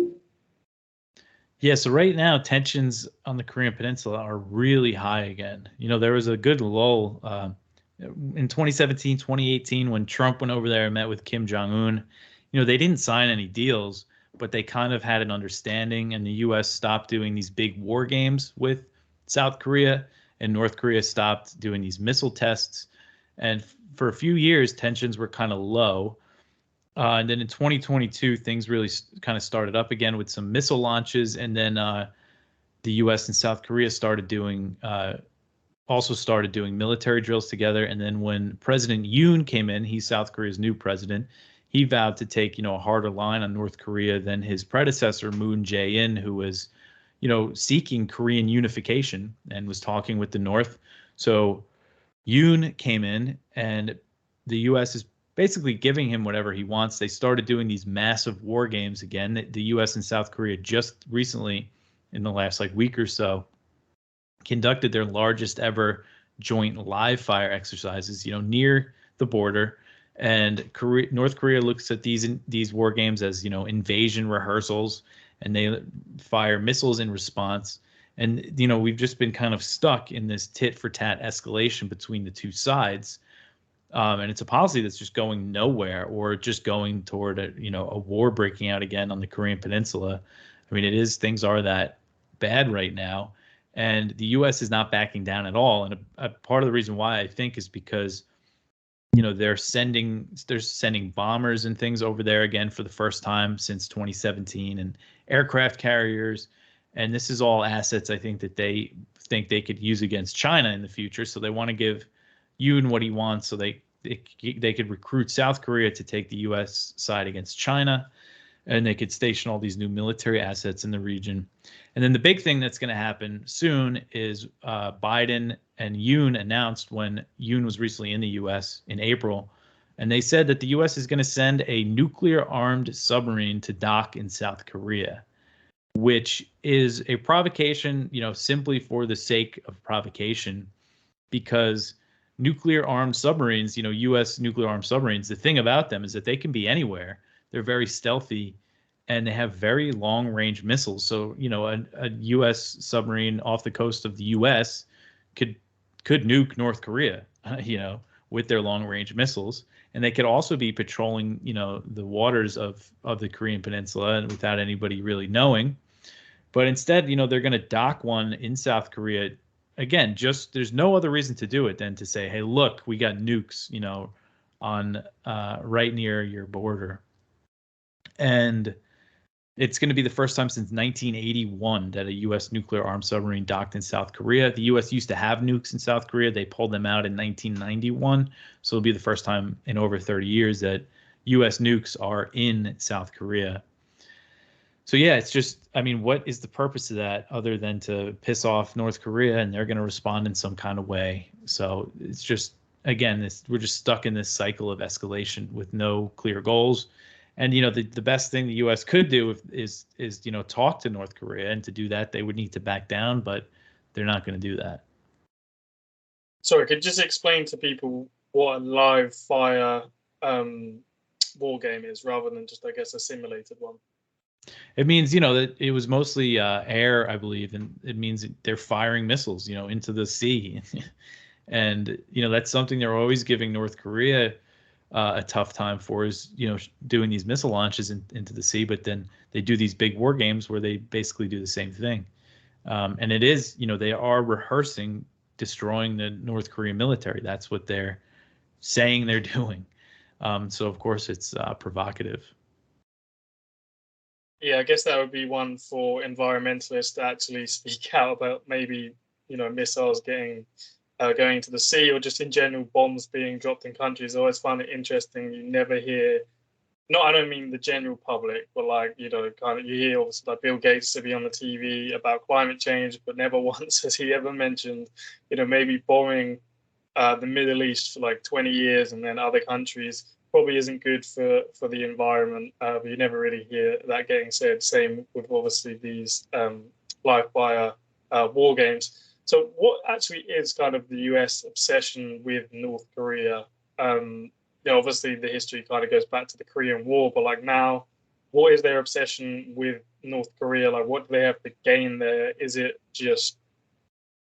Yeah, so right now tensions on the Korean Peninsula are really high again. There was a good lull in 2017, 2018, when Trump went over there and met with Kim Jong-un. They didn't sign any deals, but they kind of had an understanding, and the U.S. stopped doing these big war games with South Korea, and North Korea stopped doing these missile tests. And for a few years, tensions were kind of low. And then in 2022, things really kind of started up again with some missile launches, and then the U.S. and South Korea also started doing military drills together. And then when President Yoon came in, he's South Korea's new president, he vowed to take, a harder line on North Korea than his predecessor, Moon Jae-in, who was, seeking Korean unification and was talking with the North. So Yoon came in, and the U.S. is basically giving him whatever he wants. They started doing these massive war games again. The U.S. and South Korea just recently, in the last week or so, conducted their largest ever joint live fire exercises, near the border. And North Korea looks at these war games as, invasion rehearsals, and they fire missiles in response. And, we've just been kind of stuck in this tit for tat escalation between the two sides. And it's a policy that's just going nowhere, or just going toward a war breaking out again on the Korean Peninsula. I mean, things are that bad right now, and the U.S. is not backing down at all. And a part of the reason why, I think, is because they're sending bombers and things over there again for the first time since 2017, and aircraft carriers. And this is all assets, I think, that they think they could use against China in the future. So they want to give Yoon what he wants, so they could recruit South Korea to take the U.S. side against China, and they could station all these new military assets in the region. And then the big thing that's going to happen soon is Biden and Yoon announced, when Yoon was recently in the U.S. in April, and they said that the U.S. is going to send a nuclear-armed submarine to dock in South Korea, which is a provocation, simply for the sake of provocation, because nuclear-armed submarines, U.S. nuclear-armed submarines, the thing about them is that they can be anywhere. They're very stealthy, and they have very long-range missiles. So, a U.S. submarine off the coast of the U.S. could nuke North Korea, with their long-range missiles. And they could also be patrolling, the waters of the Korean Peninsula, and without anybody really knowing. But instead, they're going to dock one in South Korea. Again, just there's no other reason to do it than to say, hey, look, we got nukes, on right near your border. And it's going to be the first time since 1981 that a U.S. nuclear armed submarine docked in South Korea. The U.S. used to have nukes in South Korea. They pulled them out in 1991. So it'll be the first time in over 30 years that U.S. nukes are in South Korea. So yeah, it's just, what is the purpose of that other than to piss off North Korea, and they're going to respond in some kind of way. So it's just, again, we're just stuck in this cycle of escalation with no clear goals. And, the best thing the U.S. could do is talk to North Korea. And to do that, they would need to back down, but they're not going to do that. Sorry, could you just explain to people what a live fire war game is rather than just, I guess, a simulated one? It means, that it was mostly air, I believe, and it means they're firing missiles, into the sea. And, that's something they're always giving North Korea a tough time for, is, doing these missile launches into the sea. But then they do these big war games where they basically do the same thing. And it is, they are rehearsing destroying the North Korean military. That's what they're saying they're doing. So, of course, it's provocative. Yeah, I guess that would be one for environmentalists to actually speak out about, maybe, missiles going to the sea, or just in general bombs being dropped in countries. I always find it interesting. You never hear, I don't mean the general public, but you hear obviously like Bill Gates to be on the TV about climate change, but never once has he ever mentioned, maybe bombing the Middle East for like 20 years and then other countries probably isn't good for the environment, but you never really hear that getting said. Same with obviously these live fire war games. So what actually is kind of the US obsession with North Korea? Obviously the history kind of goes back to the Korean War, but now, what is their obsession with North Korea? What do they have to gain there? Is it just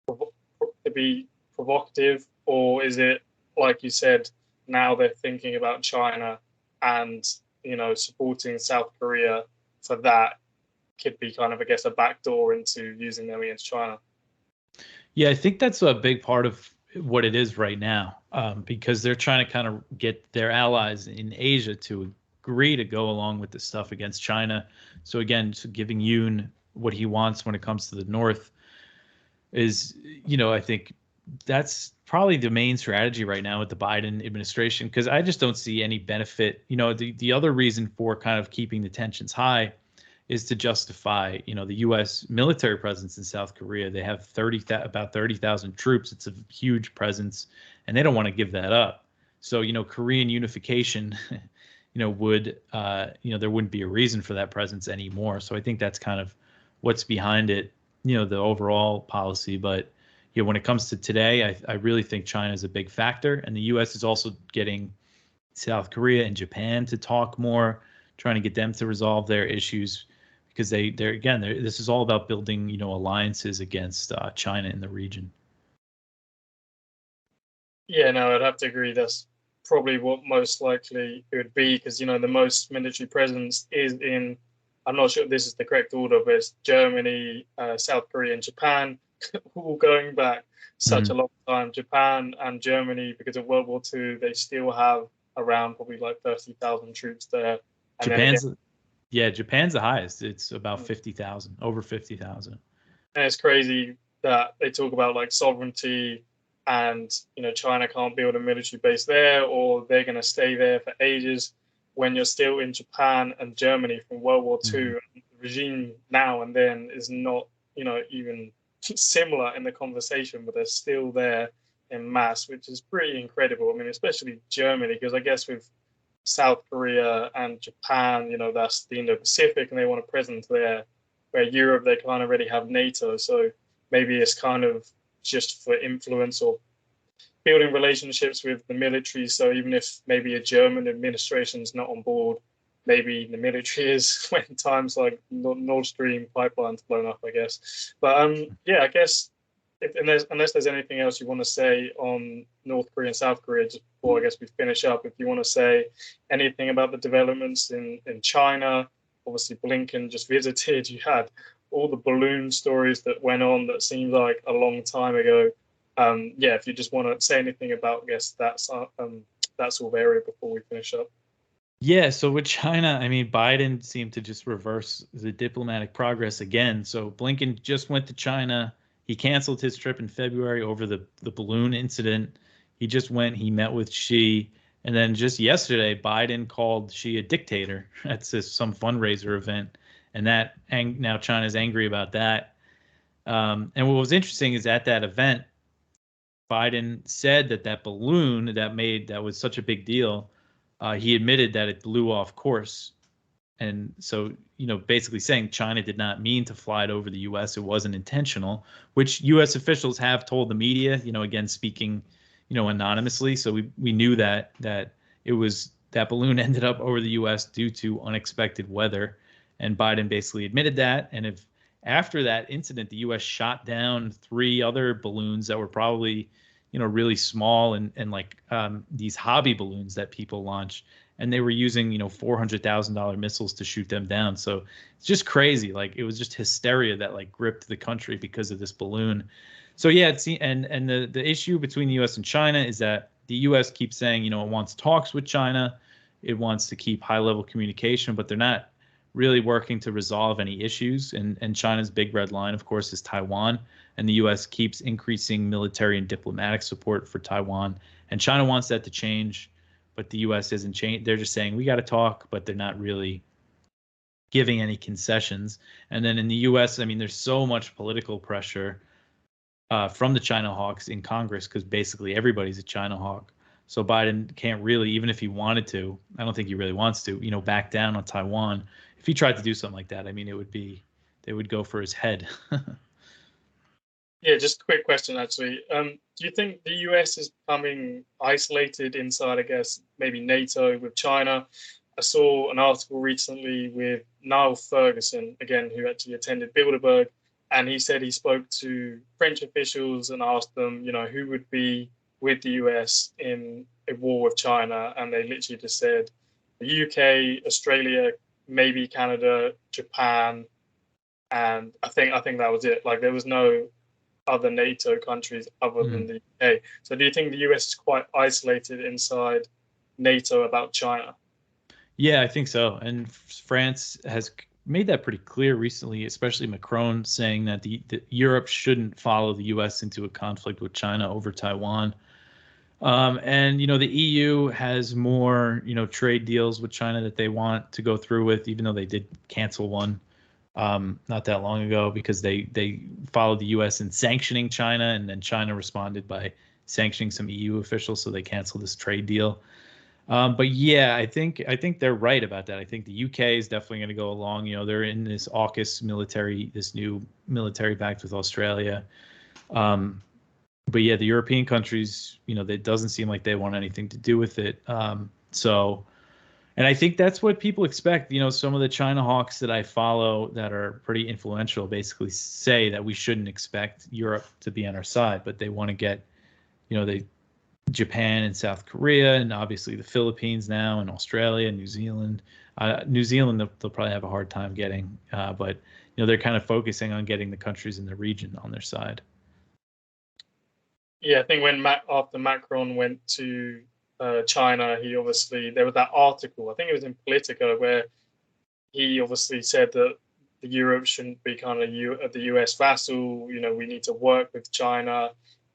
to be provocative, or is it, like you said, now they're thinking about China and, supporting South Korea for that could be kind of, I guess, a backdoor into using them against China? Yeah, I think that's a big part of what it is right now, because they're trying to kind of get their allies in Asia to agree to go along with the stuff against China. So again, giving Yoon what he wants when it comes to the North is, I think that's probably the main strategy right now with the Biden administration, because I just don't see any benefit. The other reason for kind of keeping the tensions high is to justify, the U.S. military presence in South Korea. They have about 30,000 troops. It's a huge presence, and they don't want to give that up. So, Korean unification, would, there wouldn't be a reason for that presence anymore. So I think that's kind of what's behind it, the overall policy. But when it comes to today, I really think China is a big factor, and the U.S. is also getting South Korea and Japan to talk more, trying to get them to resolve their issues, because this is all about building, alliances against China in the region. Yeah, no, I'd have to agree. That's probably what most likely it would be, because, the most military presence is in, I'm not sure if this is the correct order, but it's Germany, South Korea, and Japan. All going back such a long time. Japan and Germany, because of World War II, they still have around probably 30,000 troops there. And Japan's the highest. It's about 50,000, over 50,000. And it's crazy that they talk about sovereignty, and China can't build a military base there, or they're going to stay there for ages, when you're still in Japan and Germany from World War II. And the regime now and then is not even similar in the conversation, but they're still there in mass, which is pretty incredible. Especially Germany, because I guess with South Korea and Japan, that's the Indo-Pacific, and they want a presence there, where Europe, they kind of already have NATO. So maybe it's kind of just for influence or building relationships with the military. So even if maybe a German administration is not on board, maybe the military is, when times like Nordstream pipelines blown up, I guess. But I guess unless there's anything else you want to say on North Korea and South Korea, just before I guess we finish up, if you want to say anything about the developments in China. Obviously Blinken just visited. You had all the balloon stories that went on that seemed like a long time ago. Yeah, if you just want to say anything about, I guess, that sort of area before we finish up. Yeah, so with China, I mean, Biden seemed to just reverse the diplomatic progress again. So Blinken just went to China. He canceled his trip in February over the balloon incident. He just went, he met with Xi. And then just yesterday, Biden called Xi a dictator at some fundraiser event. And now China's angry about that. And what was interesting is at that event, Biden said that balloon that was such a big deal, he admitted that it blew off course. And so, basically saying China did not mean to fly it over the U.S. It wasn't intentional, which U.S. officials have told the media, again, speaking, anonymously. So we knew that it was that balloon ended up over the U.S. due to unexpected weather. And Biden basically admitted that. And if after that incident, the U.S. shot down 3 other balloons that were probably, really small and like these hobby balloons that people launch, and they were using, $400,000 missiles to shoot them down. So it's just crazy. Like it was just hysteria that like gripped the country because of this balloon. So yeah, and the issue between the U.S. and China is that the U.S. keeps saying, it wants talks with China, it wants to keep high-level communication, but they're not really working to resolve any issues. And China's big red line, of course, is Taiwan. And the U.S. keeps increasing military and diplomatic support for Taiwan. And China wants that to change, but the U.S. isn't changed. They're just saying we got to talk, but they're not really giving any concessions. And then in the U.S., I mean, there's so much political pressure from the China hawks in Congress because basically everybody's a China hawk. So Biden can't really, even if he wanted to, I don't think he really wants to, back down on Taiwan. If he tried to do something like that, I mean, they would go for his head. Yeah, just a quick question, actually. Do you think the US is becoming isolated inside, I guess, maybe NATO with China? I saw an article recently with Niall Ferguson, again, who actually attended Bilderberg, and he said he spoke to French officials and asked them, who would be with the US in a war with China, and they literally just said the UK, Australia, maybe Canada, Japan, and I think that was it. Like there was no other NATO countries other than the UK. So do you think the US is quite isolated inside NATO about China? Yeah, I think so. And France has made that pretty clear recently, especially Macron saying that the Europe shouldn't follow the US into a conflict with China over Taiwan. And the EU has more trade deals with China that they want to go through with, even though they did cancel one not that long ago because they followed the U.S. in sanctioning China, and then China responded by sanctioning some EU officials, so they canceled this trade deal. But yeah, I think they're right about that. I think the UK is definitely going to go along. They're in this AUKUS military, this new military pact with Australia. But yeah, the European countries, it doesn't seem like they want anything to do with it. And I think that's what people expect. Some of the China hawks that I follow that are pretty influential basically say that we shouldn't expect Europe to be on our side, but they want to get, Japan and South Korea, and obviously the Philippines now, and Australia, and New Zealand. New Zealand, they'll probably have a hard time getting, but they're kind of focusing on getting the countries in the region on their side. Yeah, I think after Macron went to China, there was that article, I think it was in Politico, where he obviously said that the Europe shouldn't be kind of the US vassal, we need to work with China,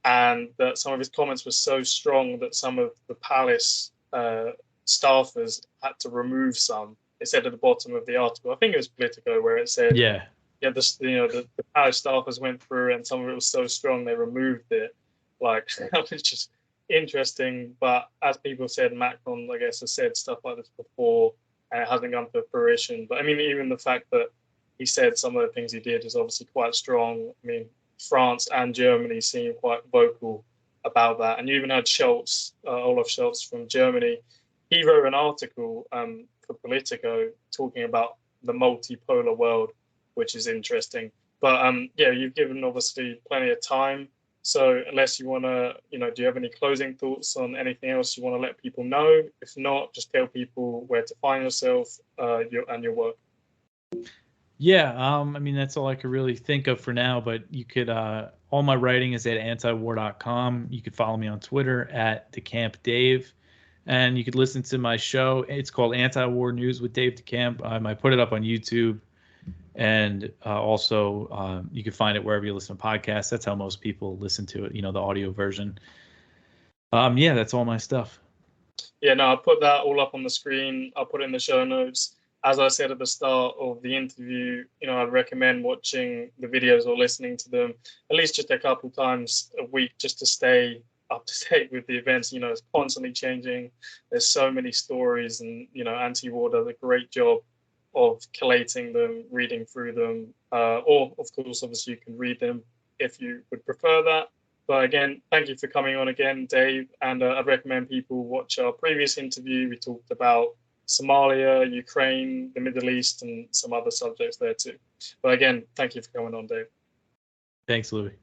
and that some of his comments were so strong that some of the palace staffers had to remove some. It said at the bottom of the article, I think it was Politico, where it said, the palace staffers went through and some of it was so strong they removed it. Like, that was just interesting. But as people said, Macron, I guess, has said stuff like this before and it hasn't come to fruition. But I mean, even the fact that he said some of the things he did is obviously quite strong. I mean, France and Germany seem quite vocal about that. And you even had Scholz, Olaf Scholz from Germany. He wrote an article for Politico talking about the multipolar world, which is interesting. But you've given obviously plenty of time. So unless you want to, do you have any closing thoughts on anything else you want to let people know? If not, just tell people where to find yourself and your work. Yeah, I mean, that's all I could really think of for now, but you could, all my writing is at antiwar.com. You could follow me on Twitter at Decamp Dave, and you could listen to my show. It's called Anti-War News with Dave Decamp. I put it up on YouTube, and also you can find it wherever you listen to podcasts. That's how most people listen to it, the audio version. Yeah, that's all my stuff. Yeah, no, I'll put that all up on the screen. I'll put it in the show notes. As I said at the start of the interview, I'd recommend watching the videos or listening to them at least just a couple times a week just to stay up to date with the events. It's constantly changing. There's so many stories, and, Anti-War does a great job of collating them, reading through them, or, of course, obviously, you can read them if you would prefer that. But again, thank you for coming on again, Dave. And I'd recommend people watch our previous interview. We talked about Somalia, Ukraine, the Middle East, and some other subjects there too. But again, thank you for coming on, Dave. Thanks, Louis.